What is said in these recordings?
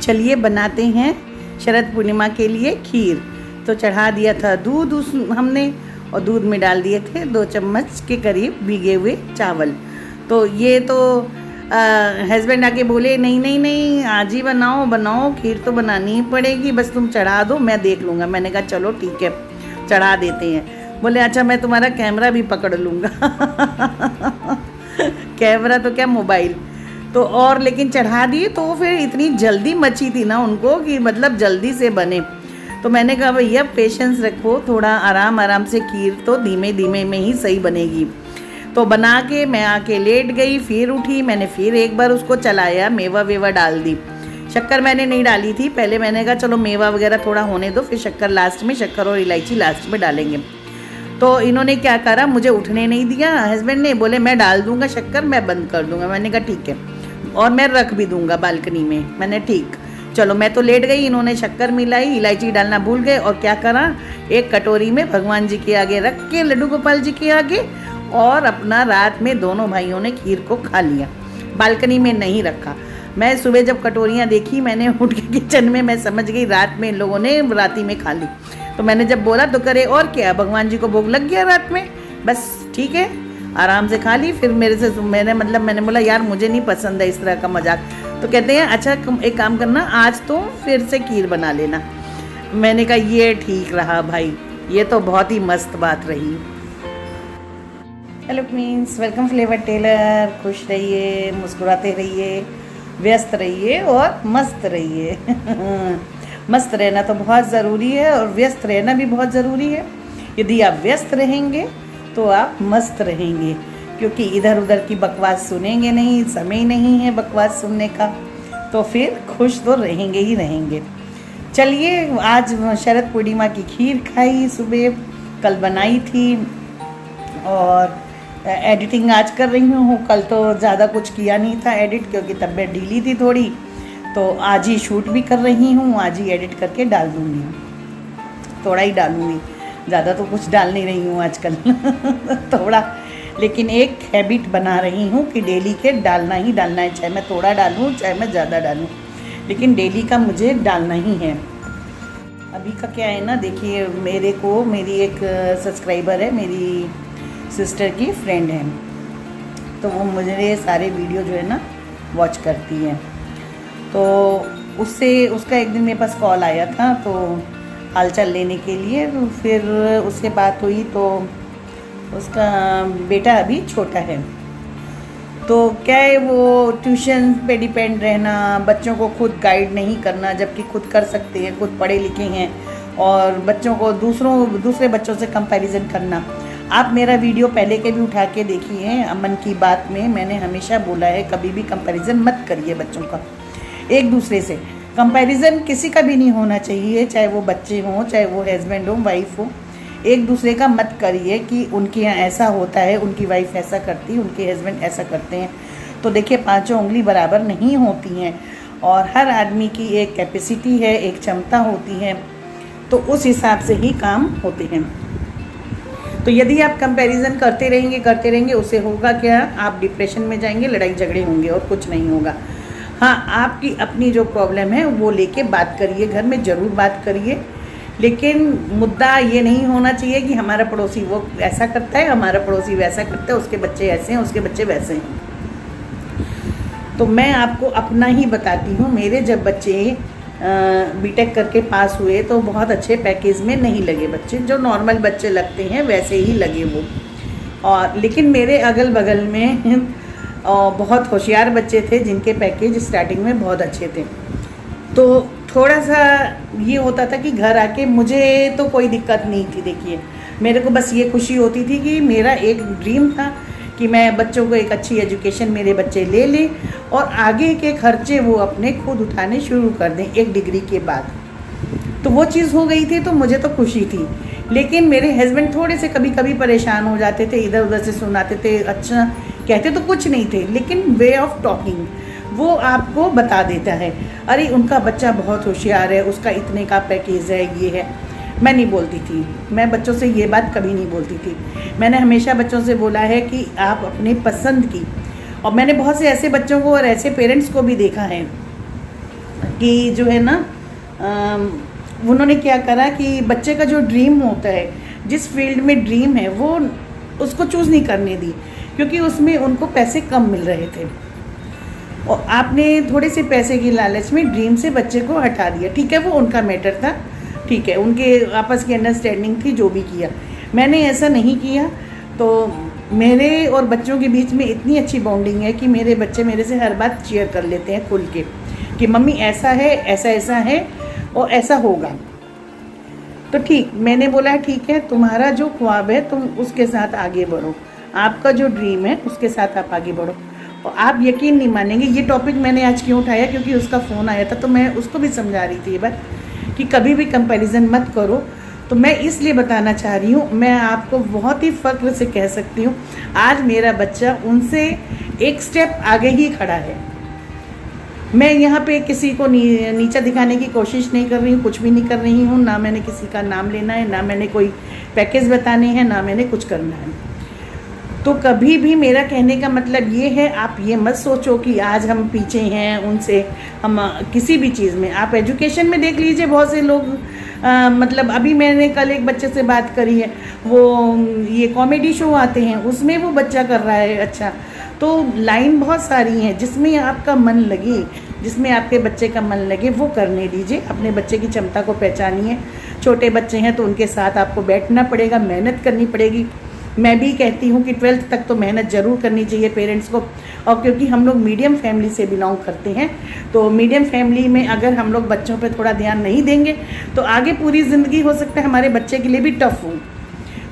चलिए बनाते हैं शरद पूर्णिमा के लिए खीर। तो चढ़ा दिया था दूध हमने, और दूध में डाल दिए थे 2 चम्मच के करीब भीगे हुए चावल। तो ये तो हस्बैंड आके बोले नहीं नहीं नहीं, आज ही बनाओ, खीर तो बनानी ही पड़ेगी, बस तुम चढ़ा दो, मैं देख लूँगा। मैंने कहा चलो ठीक है, चढ़ा देते हैं। बोले अच्छा मैं तुम्हारा कैमरा भी पकड़ लूँगा। कैमरा तो क्या, मोबाइल तो। और लेकिन चढ़ा दिए तो फिर इतनी जल्दी मची थी ना उनको कि मतलब जल्दी से बने। तो मैंने कहा भैया पेशेंस रखो, थोड़ा आराम से, खीर तो धीमे धीमे में ही सही बनेगी। तो बना के मैं आके लेट गई, फिर उठी, मैंने फिर एक बार उसको चलाया, मेवा वेवा डाल दी। शक्कर मैंने नहीं डाली थी, पहले मैंने कहा चलो मेवा वगैरह थोड़ा होने दो, फिर शक्कर लास्ट में, शक्कर और इलायची लास्ट में डालेंगे। तो इन्होंने क्या करा, मुझे उठने नहीं दिया हस्बैंड ने, बोले मैं डाल दूंगा शक्कर, मैं बंद कर दूंगा। मैंने कहा ठीक है, और मैं रख भी दूंगा बालकनी में। मैंने ठीक, चलो मैं तो लेट गई। इन्होंने शक्कर मिलाई, इलायची डालना भूल गए, और क्या करा, एक कटोरी में भगवान जी के आगे रख के, लड्डू गोपाल जी के आगे, और अपना रात में दोनों भाइयों ने खीर को खा लिया। बालकनी में नहीं रखा। मैं सुबह जब कटोरियाँ देखी, मैंने उठ के किचन में, मैं समझ गई रात में इन लोगों ने राती में खा ली। तो मैंने जब बोला तो करे और क्या, भगवान जी को भोग लग गया रात में, बस ठीक है, आराम से खा ली। फिर मेरे से मैंने बोला यार मुझे नहीं पसंद है इस तरह का मजाक। तो कहते हैं अच्छा एक काम करना, आज तो फिर से खीर बना लेना। मैंने कहा ये ठीक रहा भाई, ये तो बहुत ही मस्त बात रही। Hello queens, welcome Flavour Tailor. खुश रहिए, मुस्कुराते रहिए, व्यस्त रहिए और मस्त रहिए। मस्त रहना तो बहुत ज़रूरी है और व्यस्त रहना भी बहुत ज़रूरी है। यदि आप व्यस्त रहेंगे तो आप मस्त रहेंगे, क्योंकि इधर उधर की बकवास सुनेंगे नहीं, समय नहीं है बकवास सुनने का, तो फिर खुश तो रहेंगे ही रहेंगे। चलिए, आज शरद पूर्णिमा की खीर खाई सुबह, कल बनाई थी, और एडिटिंग आज कर रही हूँ। कल तो ज़्यादा कुछ किया नहीं था एडिट, क्योंकि तबीयत ढीली थी थोड़ी। तो आज ही शूट भी कर रही हूँ, आज ही एडिट करके डाल दूँगी, थोड़ा ही डालूँगी, ज़्यादा तो कुछ डाल नहीं रही हूँ आजकल। थोड़ा, लेकिन एक हैबिट बना रही हूँ कि डेली के डालना ही डालना है, चाहे मैं थोड़ा डालूँ चाहे मैं ज़्यादा डालूँ, लेकिन डेली का मुझे डालना ही है। अभी का क्या है ना, देखिए मेरी एक सब्सक्राइबर है, मेरी सिस्टर की फ्रेंड है, तो वो मुझे सारे वीडियो जो है ना वॉच करती है। तो उसका एक दिन मेरे पास कॉल आया था, तो हालचाल लेने के लिए। तो फिर उससे बात हुई, तो उसका बेटा अभी छोटा है, तो क्या है, वो ट्यूशन पे डिपेंड रहना, बच्चों को खुद गाइड नहीं करना, जबकि खुद कर सकते हैं, खुद पढ़े लिखे हैं, और बच्चों को दूसरे बच्चों से कंपैरिजन करना। आप मेरा वीडियो पहले के भी उठा के देखिए, मन की बात में मैंने हमेशा बोला है कभी भी कंपैरिजन मत करिए बच्चों का एक दूसरे से। कंपैरिजन किसी का भी नहीं होना चाहिए, चाहे वो बच्चे हों, चाहे वो हस्बैंड हो, वाइफ हो, एक दूसरे का मत करिए कि उनके यहाँ ऐसा होता है, उनकी वाइफ ऐसा करती है, उनके हस्बैंड ऐसा करते हैं। तो देखिए, 5 उंगली बराबर नहीं होती हैं, और हर आदमी की एक कैपेसिटी है, एक क्षमता होती है, तो उस हिसाब से ही काम होते हैं। तो यदि आप कंपैरिजन करते रहेंगे, उससे होगा क्या, आप डिप्रेशन में जाएंगे, लड़ाई झगड़े होंगे और कुछ नहीं होगा। हाँ, आपकी अपनी जो प्रॉब्लम है वो लेके बात करिए, घर में ज़रूर बात करिए, लेकिन मुद्दा ये नहीं होना चाहिए कि हमारा पड़ोसी वो ऐसा करता है, हमारा पड़ोसी वैसा करता है, उसके बच्चे ऐसे हैं, उसके बच्चे वैसे हैं। तो मैं आपको अपना ही बताती हूँ, मेरे जब बच्चे बीटेक करके पास हुए तो बहुत अच्छे पैकेज में नहीं लगे बच्चे, जो नॉर्मल बच्चे लगते हैं वैसे ही लगे वो। और लेकिन मेरे अगल बगल में बहुत होशियार बच्चे थे जिनके पैकेज स्टार्टिंग में बहुत अच्छे थे। तो थोड़ा सा ये होता था कि घर आके मुझे तो कोई दिक्कत नहीं थी। देखिए, मेरे को बस ये खुशी होती थी कि मेरा एक ड्रीम था कि मैं बच्चों को एक अच्छी एजुकेशन मेरे बच्चे ले लें, और आगे के खर्चे वो अपने खुद उठाने शुरू कर दें एक डिग्री के बाद। तो वो चीज़ हो गई थी, तो मुझे तो खुशी थी। लेकिन मेरे हस्बैंड थोड़े से कभी कभी परेशान हो जाते थे, इधर उधर से सुनाते थे, अच्छा कहते तो कुछ नहीं थे, लेकिन वे ऑफ टॉकिंग वो आपको बता देता है, अरे उनका बच्चा बहुत होशियार है, उसका इतने का पैकेज है, ये है। मैं नहीं बोलती थी, मैं बच्चों से ये बात कभी नहीं बोलती थी। मैंने हमेशा बच्चों से बोला है कि आप अपनी पसंद की, और मैंने बहुत से ऐसे बच्चों को और ऐसे पेरेंट्स को भी देखा है कि जो है ना उन्होंने क्या करा कि बच्चे का जो ड्रीम होता है, जिस फील्ड में ड्रीम है वो उसको चूज़ नहीं करने दी, क्योंकि उसमें उनको पैसे कम मिल रहे थे और आपने थोड़े से पैसे की लालच में ड्रीम से बच्चे को हटा दिया। ठीक है, वो उनका मैटर था, ठीक है, उनके आपस की अंडरस्टैंडिंग थी, जो भी किया। मैंने ऐसा नहीं किया। तो मेरे और बच्चों के बीच में इतनी अच्छी बॉन्डिंग है कि मेरे बच्चे मेरे से हर बात शेयर कर लेते हैं खुल के कि मम्मी ऐसा है, ऐसा ऐसा है और ऐसा होगा। तो ठीक, मैंने बोला ठीक है, तुम्हारा जो ख्वाब है तुम उसके साथ आगे बढ़ो, आपका जो ड्रीम है उसके साथ आप आगे बढ़ो। और आप यकीन नहीं मानेंगे, ये टॉपिक मैंने आज क्यों उठाया, क्योंकि उसका फ़ोन आया था तो मैं उसको भी समझा रही थी ये बात कि कभी भी कंपैरिजन मत करो। तो मैं इसलिए बताना चाह रही हूँ, मैं आपको बहुत ही फ़ख्र से कह सकती हूँ आज मेरा बच्चा उनसे एक स्टेप आगे ही खड़ा है। मैं यहाँ पे किसी को नीचा दिखाने की कोशिश नहीं कर रही हूँ, कुछ भी नहीं कर रही हूँ, ना मैंने किसी का नाम लेना है, ना मैंने कोई पैकेज बताने हैं, ना मैंने कुछ करना है। तो कभी भी मेरा कहने का मतलब ये है, आप ये मत सोचो कि आज हम पीछे हैं उनसे, हम किसी भी चीज़ में। आप एजुकेशन में देख लीजिए, बहुत से लोग मतलब अभी मैंने कल एक बच्चे से बात करी है, वो ये कॉमेडी शो आते हैं उसमें वो बच्चा कर रहा है अच्छा। तो लाइन बहुत सारी हैं, जिसमें आपका मन लगे, जिसमें आपके बच्चे का मन लगे वो करने दीजिए। अपने बच्चे की क्षमता को पहचानिए। छोटे बच्चे हैं तो उनके साथ आपको बैठना पड़ेगा, मेहनत करनी पड़ेगी। मैं भी कहती हूँ कि 12th तक तो मेहनत ज़रूर करनी चाहिए पेरेंट्स को। और क्योंकि हम लोग मीडियम फैमिली से बिलोंग करते हैं, तो मीडियम फैमिली में अगर हम लोग बच्चों पे थोड़ा ध्यान नहीं देंगे तो आगे पूरी ज़िंदगी हो सकता है हमारे बच्चे के लिए भी टफ हो।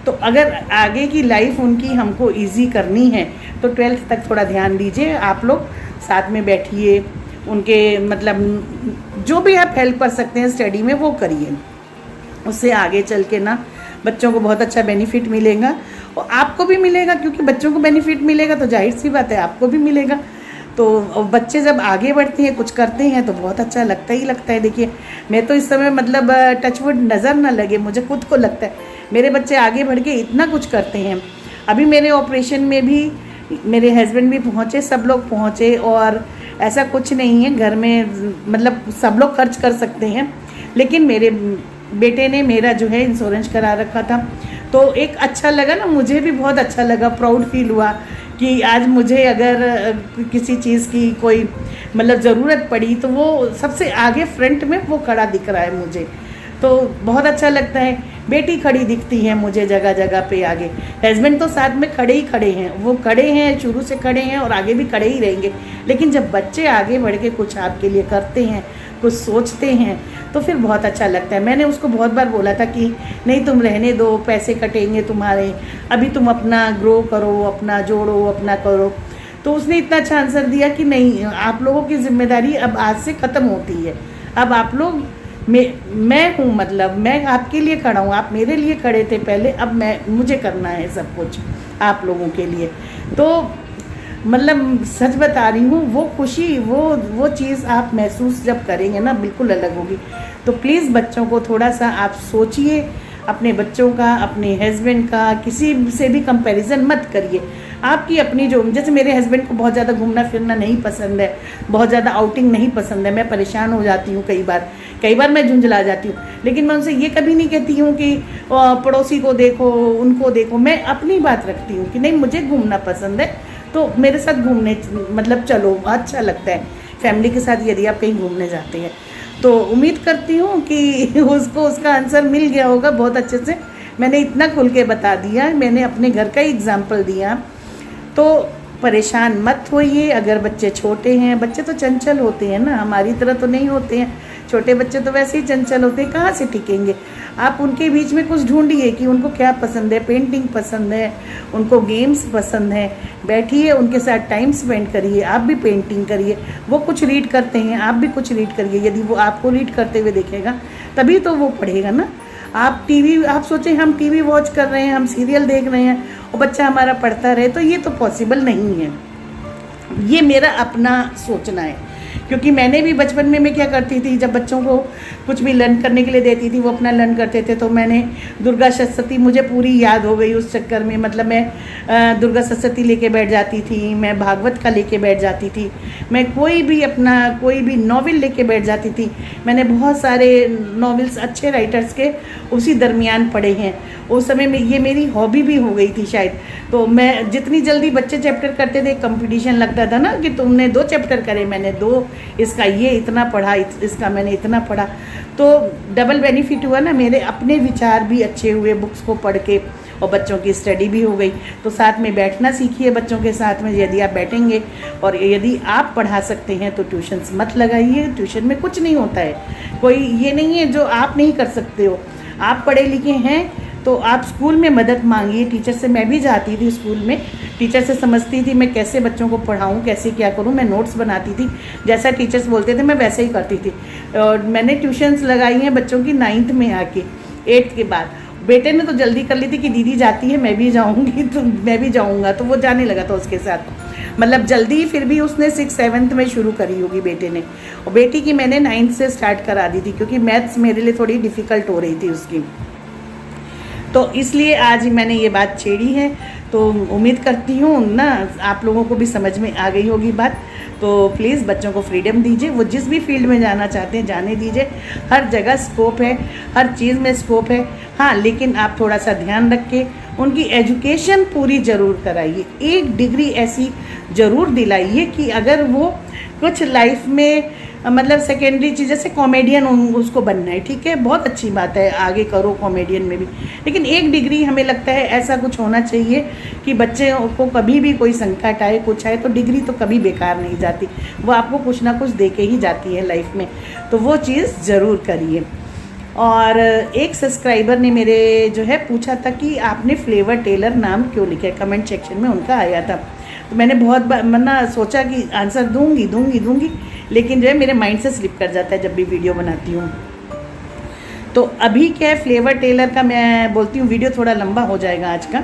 तो अगर आगे की लाइफ उनकी हमको इजी करनी है तो 12th तक थोड़ा ध्यान दीजिए। आप लोग साथ में बैठिए, उनके मतलब जो भी आप हेल्प कर सकते हैं स्टडी में वो करिए। उससे आगे चल के ना बच्चों को बहुत अच्छा बेनिफिट मिलेगा और आपको भी मिलेगा, क्योंकि बच्चों को बेनिफिट मिलेगा तो जाहिर सी बात है आपको भी मिलेगा। तो बच्चे जब आगे बढ़ते हैं, कुछ करते हैं तो बहुत अच्छा लगता ही लगता है। देखिए, मैं तो इस समय मतलब टचवुड नज़र ना लगे, मुझे खुद को लगता है मेरे बच्चे आगे बढ़ के इतना कुछ करते हैं। अभी मेरे ऑपरेशन में भी मेरे हस्बैंड भी पहुँचे, सब लोग पहुँचे, और ऐसा कुछ नहीं है घर में, मतलब सब लोग खर्च कर सकते हैं, लेकिन मेरे बेटे ने मेरा जो है इंश्योरेंस करा रखा था। तो एक अच्छा लगा ना, मुझे भी बहुत अच्छा लगा, प्राउड फील हुआ कि आज मुझे अगर किसी चीज़ की कोई मतलब ज़रूरत पड़ी तो वो सबसे आगे फ्रंट में वो खड़ा दिख रहा है मुझे, तो बहुत अच्छा लगता है। बेटी खड़ी दिखती है मुझे जगह जगह पे आगे, हस्बैंड तो साथ में खड़े ही खड़े हैं, वो खड़े हैं, शुरू से खड़े हैं और आगे भी खड़े ही रहेंगे। लेकिन जब बच्चे आगे बढ़ के कुछ आपके लिए करते हैं, कुछ सोचते हैं, तो फिर बहुत अच्छा लगता है। मैंने उसको बहुत बार बोला था कि नहीं तुम रहने दो, पैसे कटेंगे तुम्हारे, अभी तुम अपना ग्रो करो, अपना जोड़ो, अपना करो। तो उसने इतना अच्छा आंसर दिया कि नहीं, आप लोगों की जिम्मेदारी अब आज से ख़त्म होती है, अब आप लोग मैं हूँ, मतलब मैं आपके लिए खड़ा हूँ, आप मेरे लिए खड़े थे पहले, अब मुझे करना है सब कुछ आप लोगों के लिए। तो मतलब सच बता रही हूँ, वो खुशी, वो चीज़ आप महसूस जब करेंगे ना, बिल्कुल अलग होगी। तो प्लीज़ बच्चों को थोड़ा सा आप सोचिए, अपने बच्चों का, अपने हस्बैंड का, किसी से भी कंपैरिजन मत करिए। आपकी अपनी जो, जैसे मेरे हस्बैंड को बहुत ज़्यादा घूमना फिरना नहीं पसंद है, बहुत ज़्यादा आउटिंग नहीं पसंद है, मैं परेशान हो जाती हूँ कई बार मैं झुंझला जाती हूँ। लेकिन मैं उनसे ये कभी नहीं कहती हूँ कि पड़ोसी को देखो, उनको देखो। मैं अपनी बात रखती हूँ कि नहीं, मुझे घूमना पसंद है तो मेरे साथ घूमने मतलब चलो, अच्छा लगता है फैमिली के साथ यदि आप कहीं घूमने जाते हैं। तो उम्मीद करती हूँ कि उसको उसका आंसर मिल गया होगा बहुत अच्छे से। मैंने इतना खुल के बता दिया, मैंने अपने घर का ही एग्जाम्पल दिया। तो परेशान मत होइए अगर बच्चे छोटे हैं। बच्चे तो चंचल होते हैं ना, हमारी तरह तो नहीं होते हैं। छोटे बच्चे तो वैसे ही चंचल होते हैं, कहाँ से टिकेंगे। आप उनके बीच में कुछ ढूंढिए कि उनको क्या पसंद है। पेंटिंग पसंद है, उनको गेम्स पसंद है, बैठिए उनके साथ टाइम स्पेंड करिए। आप भी पेंटिंग करिए, वो कुछ रीड करते हैं, आप भी कुछ रीड करिए। यदि वो आपको रीड करते हुए देखेगा तभी तो वो पढ़ेगा ना। आप सोचें हम टीवी वॉच कर रहे हैं, हम सीरियल देख रहे हैं और बच्चा हमारा पढ़ता रहे, तो ये तो पॉसिबल नहीं है। ये मेरा अपना सोचना है क्योंकि मैंने भी बचपन में मैं क्या करती थी, जब बच्चों को कुछ भी लर्न करने के लिए देती थी वो अपना लर्न करते थे, तो मैंने दुर्गा सप्तशती मुझे पूरी याद हो गई उस चक्कर में। मतलब मैं दुर्गा सप्तशती लेके बैठ जाती थी, मैं भागवत का लेके बैठ जाती थी, मैं कोई भी नॉवेल लेके बैठ जाती थी। मैंने बहुत सारे नॉवेल्स अच्छे राइटर्स के उसी दरमियान पढ़े हैं। उस समय में ये मेरी हॉबी भी हो गई थी शायद। तो मैं जितनी जल्दी बच्चे चैप्टर करते थे, कंपटीशन लगता था ना कि तुमने 2 चैप्टर करे, मैंने 2, इसका ये इतना पढ़ा, इसका मैंने इतना पढ़ा, तो डबल बेनिफिट हुआ ना। मेरे अपने विचार भी अच्छे हुए बुक्स को पढ़ के, और बच्चों की स्टडी भी हो गई। तो साथ में बैठना सीखिए बच्चों के साथ में। यदि आप बैठेंगे और यदि आप पढ़ा सकते हैं तो ट्यूशन्स मत लगाइए। ट्यूशन में कुछ नहीं होता है, कोई ये नहीं है जो आप नहीं कर सकते हो। आप पढ़े लिखे हैं तो आप स्कूल में मदद मांगिए टीचर से। मैं भी जाती थी स्कूल में, टीचर से समझती थी मैं कैसे बच्चों को पढ़ाऊँ, कैसे क्या करूँ। मैं नोट्स बनाती थी, जैसा टीचर्स बोलते थे मैं वैसे ही करती थी। और मैंने ट्यूशन्स लगाई हैं बच्चों की 9th में आके, 8th के बाद। बेटे ने तो जल्दी कर ली थी कि दीदी जाती है मैं भी जाऊँगी, तो मैं भी जाऊँगा, तो वो जाने लगा था उसके साथ। मतलब जल्दी, फिर भी उसने 6th 7th में शुरू करी होगी बेटे ने। और बेटी की मैंने 9th से स्टार्ट करा दी थी, क्योंकि मैथ्स मेरे लिए थोड़ी डिफ़िकल्ट हो रही थी उसकी। तो इसलिए आज मैंने ये बात छेड़ी है। तो उम्मीद करती हूँ ना आप लोगों को भी समझ में आ गई होगी बात। तो प्लीज़ बच्चों को फ्रीडम दीजिए, वो जिस भी फील्ड में जाना चाहते हैं जाने दीजिए। हर जगह स्कोप है, हर चीज़ में स्कोप है। हाँ, लेकिन आप थोड़ा सा ध्यान रख के उनकी एजुकेशन पूरी ज़रूर कराइए। एक डिग्री ऐसी ज़रूर दिलाइए कि अगर वो कुछ लाइफ में मतलब सेकेंडरी चीज़, जैसे कॉमेडियन उसको बनना है, ठीक है, बहुत अच्छी बात है, आगे करो कॉमेडियन में भी। लेकिन एक डिग्री हमें लगता है ऐसा कुछ होना चाहिए कि बच्चे को कभी भी कोई संकट आए, कुछ आए, तो डिग्री तो कभी बेकार नहीं जाती, वो आपको कुछ ना कुछ दे के ही जाती है लाइफ में। तो वो चीज़ ज़रूर करिए। और एक सब्सक्राइबर ने मेरे जो है पूछा था कि आपने फ्लेवर टेलर नाम क्यों लिखा है, कमेंट सेक्शन में उनका आया था। तो मैंने बहुत सोचा कि आंसर दूंगी, लेकिन जो है मेरे माइंड से स्लिप कर जाता है जब भी वीडियो बनाती हूँ। तो अभी क्या है, फ्लेवर टेलर का मैं बोलती हूँ, वीडियो थोड़ा लंबा हो जाएगा आज का।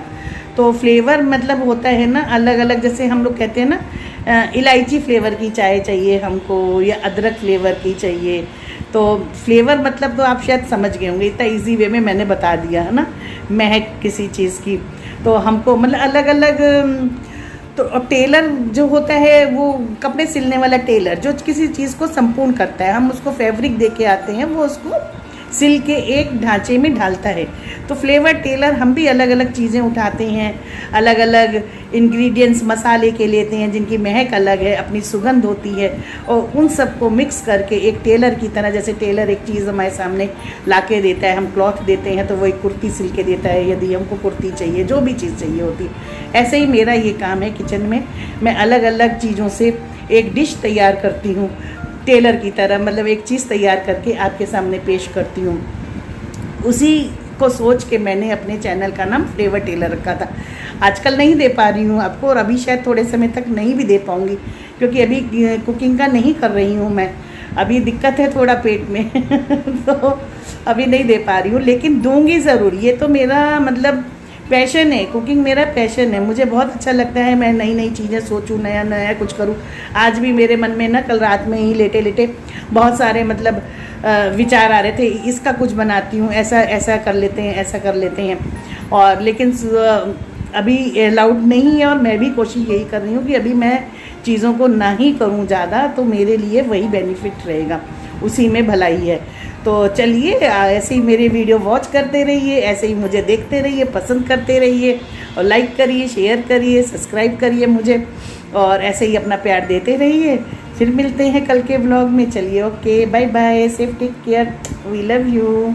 तो फ्लेवर मतलब होता है ना अलग अलग, जैसे हम लोग कहते हैं ना इलायची फ्लेवर की चाय चाहिए हमको, या अदरक फ्लेवर की चाहिए। तो फ्लेवर मतलब तो आप शायद समझ गए होंगे, इतना इजी वे में मैंने बता दिया है ना, महक किसी चीज़ की। तो हमको मतलब अलग अलग। तो अब टेलर जो होता है वो कपड़े सिलने वाला टेलर जो किसी चीज़ को संपूर्ण करता है, हम उसको फैब्रिक दे के आते हैं, वो उसको सिल के एक ढांचे में ढालता है। तो फ्लेवर टेलर हम भी अलग अलग चीज़ें उठाते हैं, अलग अलग इंग्रेडिएंट्स मसाले के लेते हैं जिनकी महक अलग है, अपनी सुगंध होती है, और उन सबको मिक्स करके एक टेलर की तरह, जैसे टेलर एक चीज़ हमारे सामने ला के देता है, हम क्लॉथ देते हैं तो वो एक कुर्ती सिल के देता है, यदि हमको कुर्ती चाहिए, जो भी चीज़ चाहिए होती है। ऐसे ही मेरा ये काम है किचन में, मैं अलग अलग चीज़ों से एक डिश तैयार करती हूँ टेलर की तरह, मतलब एक चीज़ तैयार करके आपके सामने पेश करती हूँ। उसी को सोच के मैंने अपने चैनल का नाम फ्लेवर टेलर रखा था। आजकल नहीं दे पा रही हूँ आपको, और अभी शायद थोड़े समय तक नहीं भी दे पाऊँगी, क्योंकि अभी कुकिंग का नहीं कर रही हूँ मैं, अभी दिक्कत है थोड़ा पेट में तो अभी नहीं दे पा रही हूँ, लेकिन दूँगी ज़रूर। ये तो मेरा मतलब पैशन है, कुकिंग मेरा पैशन है, मुझे बहुत अच्छा लगता है। मैं नई नई चीज़ें सोचूं, नया नया कुछ करूं। आज भी मेरे मन में ना, कल रात में ही लेटे लेटे बहुत सारे मतलब विचार आ रहे थे, इसका कुछ बनाती हूँ, ऐसा ऐसा कर लेते हैं, ऐसा कर लेते हैं। और लेकिन अभी अलाउड नहीं है, और मैं भी कोशिश यही कर रही हूँ कि अभी मैं चीज़ों को ना ही करूँ ज़्यादा, तो मेरे लिए वही बेनिफिट रहेगा, उसी में भलाई है। तो चलिए ऐसे ही मेरे वीडियो वॉच करते रहिए, ऐसे ही मुझे देखते रहिए, पसंद करते रहिए, और लाइक करिए, शेयर करिए, सब्सक्राइब करिए मुझे, और ऐसे ही अपना प्यार देते रहिए। फिर मिलते हैं कल के ब्लॉग में। चलिए, okay, bye bye, safe, take care, we love you.